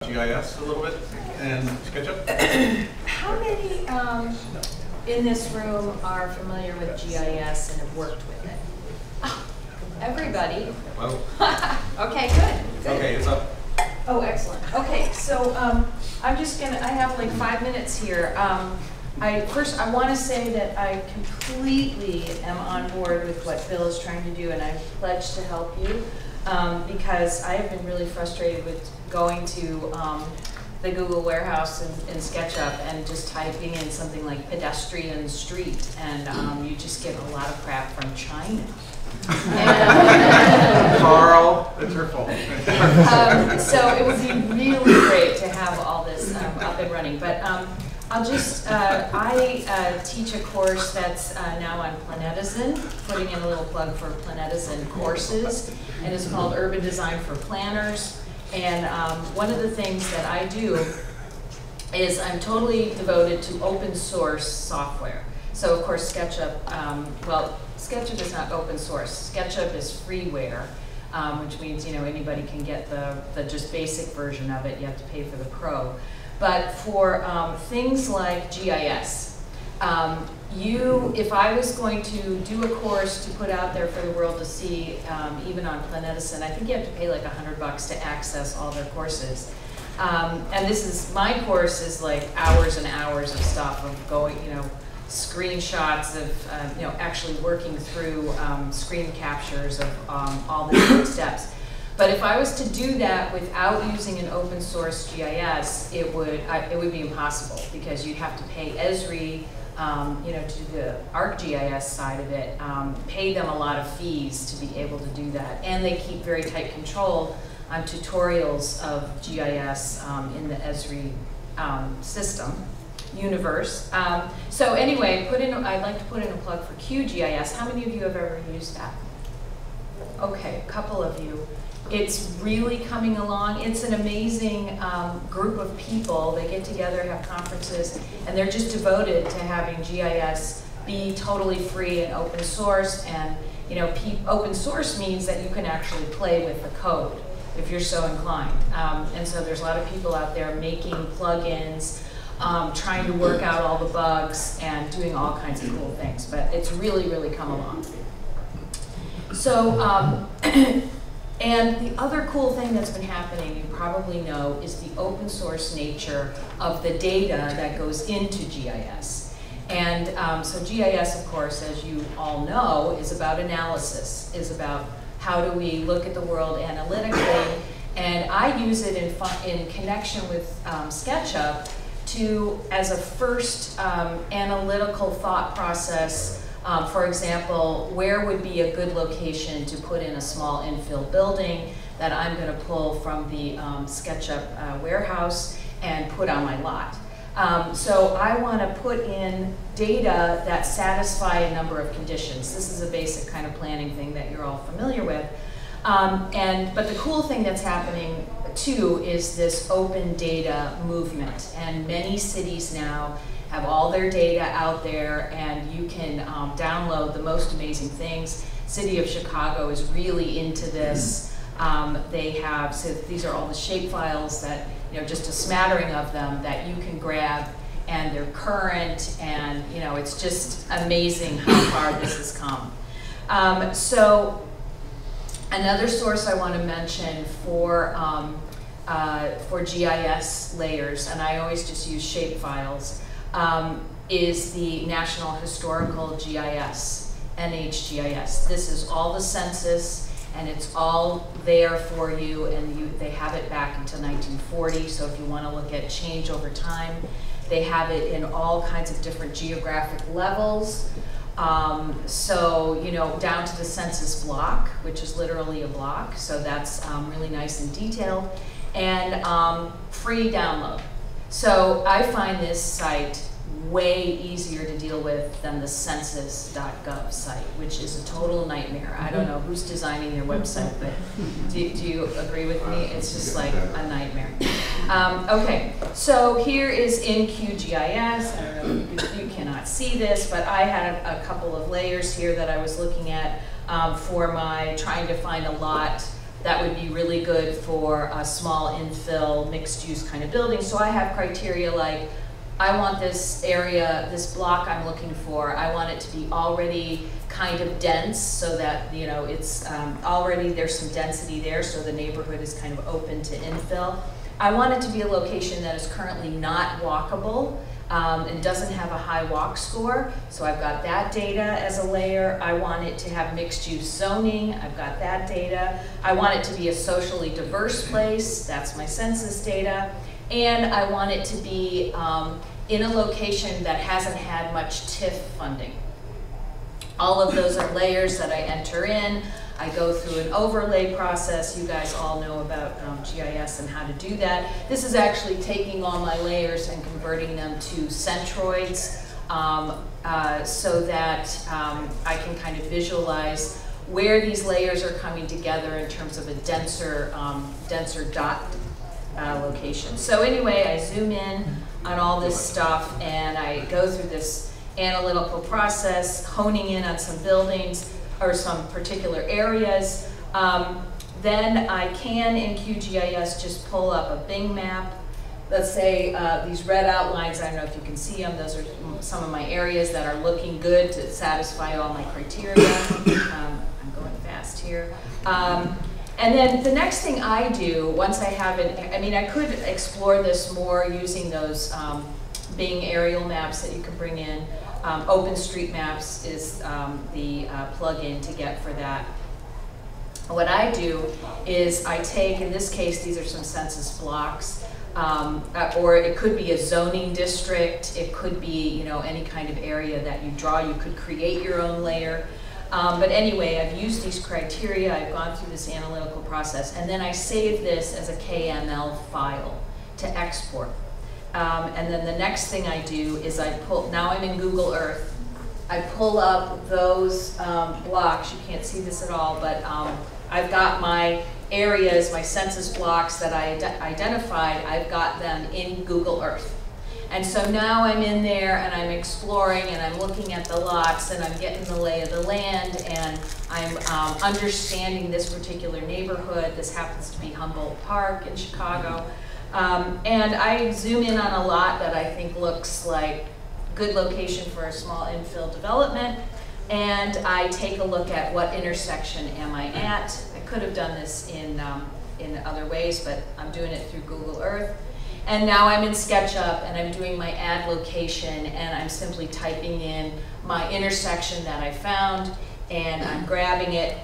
GIS a little bit and SketchUp. How many in this room are familiar with GIS and have worked with it? Oh, everybody. Well, Okay, good. okay, it's up. Oh, excellent. Okay, so I'm just gonna, I have like 5 minutes here. First, I want to say that I completely am on board with what Bill is trying to do, and I pledge to help you because I have been really frustrated with going to the Google warehouse in SketchUp and just typing in something like pedestrian street, and you just get a lot of crap from China. Carl, it's her fault. So it would be really great to have all this up and running. But I'll just, I teach a course that's now on Planetizen, putting in a little plug for Planetizen courses, and it's called Urban Design for Planners. And one of the things that I do is I'm totally devoted to open source software. So of course SketchUp, well, SketchUp is not open source. SketchUp is freeware, which means anybody can get the just basic version of it. You have to pay for the pro. But for things like GIS, if I was going to do a course to put out there for the world to see, even on Planetizen, I think you have to pay like $100 to access all their courses. And this is, my course is like hours and hours of stuff of going, screenshots of, actually working through screen captures of all the different steps. But if I was to do that without using an open source GIS, it would be impossible because you'd have to pay Esri, to do the ArcGIS side of it, pay them a lot of fees to be able to do that. And they keep very tight control on tutorials of GIS in the Esri system universe. So anyway, I'd like to put in a plug for QGIS. How many of you have ever used that? Okay, a couple of you. It's really coming along. It's an amazing group of people. They get together, have conferences, and they're just devoted to having GIS be totally free and open source. And open source means that you can actually play with the code if you're so inclined. And so there's a lot of people out there making plugins, trying to work out all the bugs and doing all kinds of cool things. But it's really, really come along. So. And the other cool thing that's been happening, you probably know, is the open source nature of the data that goes into GIS. And so GIS, of course, as you all know, is about analysis, is about how do we look at the world analytically. And I use it in connection with SketchUp as a first analytical thought process. For example, where would be a good location to put in a small infill building that I'm going to pull from the SketchUp warehouse and put on my lot. So I want to put in data that satisfy a number of conditions. This is a basic kind of planning thing that you're all familiar with. But the cool thing that's happening too is this open data movement, and many cities now have all their data out there, and you can download the most amazing things. City of Chicago is really into this. They have, so these are all the shape files that, just a smattering of them that you can grab, and they're current, and it's just amazing how far this has come. So another source I want to mention for GIS layers, and I always just use shape files, is the National Historical GIS, NHGIS. This is all the census, and it's all there for you, and they have it back until 1940, so if you want to look at change over time, they have it in all kinds of different geographic levels. So, down to the census block, which is literally a block, so that's really nice and detailed, and free download. So I find this site way easier to deal with than the census.gov site, which is a total nightmare. I don't know who's designing their website, but do you agree with me? It's just like a nightmare. Okay, so here is in QGIS. I don't know, you cannot see this, but I had a couple of layers here that I was looking at for trying to find a lot that would be really good for a small infill, mixed-use kind of building. So I have criteria like, I want this area, this block I'm looking for, I want it to be already kind of dense so that, you know, it's already, there's some density there, so the neighborhood is kind of open to infill. I want it to be a location that is currently not walkable and doesn't have a high walk score, so I've got that data as a layer. I want it to have mixed-use zoning, I've got that data. I want it to be a socially diverse place, that's my census data. And I want it to be in a location that hasn't had much TIF funding. All of those are layers that I enter in. I go through an overlay process. You guys all know about GIS and how to do that. This is actually taking all my layers and converting them to centroids so that I can kind of visualize where these layers are coming together in terms of a denser dot location. So anyway, I zoom in on all this stuff and I go through this analytical process, honing in on some buildings or some particular areas. Then I can, in QGIS, just pull up a Bing map. Let's say these red outlines, I don't know if you can see them, those are some of my areas that are looking good to satisfy all my criteria. I'm going fast here. And then the next thing I do, once I have it, I mean, I could explore this more using those Bing aerial maps that you can bring in. OpenStreetMaps is the plug-in to get for that. What I do is I take, in this case, these are some census blocks, or it could be a zoning district, it could be, you know, any kind of area that you draw. You could create your own layer. But anyway, I've used these criteria, I've gone through this analytical process, and then I save this as a KML file to export. And then the next thing I do is I pull, now I'm in Google Earth, I pull up those blocks. You can't see this at all, but I've got my areas, my census blocks that I identified, I've got them in Google Earth. And so now I'm in there and I'm exploring and I'm looking at the lots and I'm getting the lay of the land and I'm understanding this particular neighborhood. This happens to be Humboldt Park in Chicago. And I zoom in on a lot that I think looks like good location for a small infill development. And I take a look at what intersection am I at. I could have done this in other ways, but I'm doing it through Google Earth. And now I'm in SketchUp and I'm doing my add location and I'm simply typing in my intersection that I found and I'm grabbing it.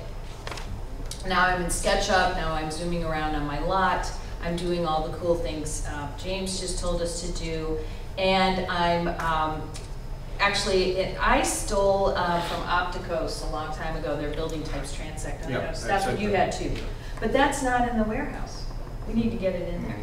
Now I'm in SketchUp, now I'm zooming around on my lot. I'm doing all the cool things James just told us to do. And I'm I stole from Opticos a long time ago, their building types transect. Yeah, that's what you had too. But that's not in the warehouse. We need to get it in there.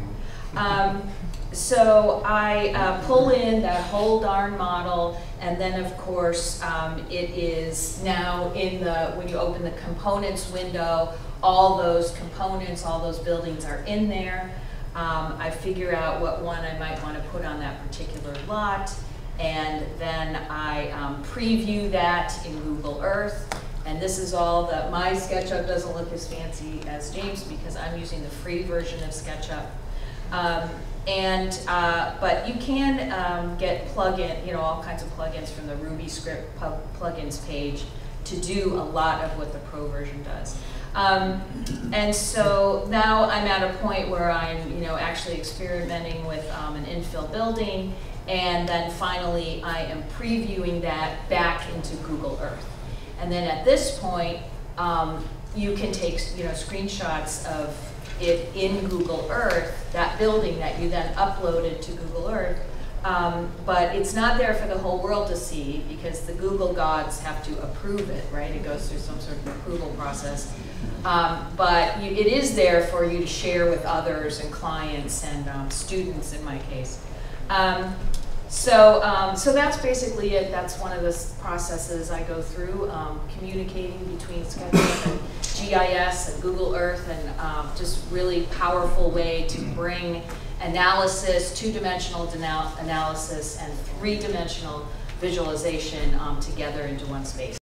So I pull in that whole darn model, and then of course it is now in the, when you open the components window, all those components, all those buildings are in there. I figure out what one I might want to put on that particular lot, and then I preview that in Google Earth. And this is all that, my SketchUp doesn't look as fancy as James because I'm using the free version of SketchUp. But you can get plugin, you know, all kinds of plugins from the Ruby script plugins page to do a lot of what the pro version does. And so now I'm at a point where I'm, you know, actually experimenting with an infill building, and then finally I am previewing that back into Google Earth. And then at this point, you can take, you know, screenshots of it in Google Earth, that building that you then uploaded to Google Earth, but it's not there for the whole world to see because the Google gods have to approve it, right? It goes through some sort of approval process. It is there for you to share with others and clients and students in my case. So that's basically it. That's one of the processes I go through, communicating between SketchUp and GIS and Google Earth, and just really powerful way to bring analysis, two-dimensional analysis, and three-dimensional visualization together into one space.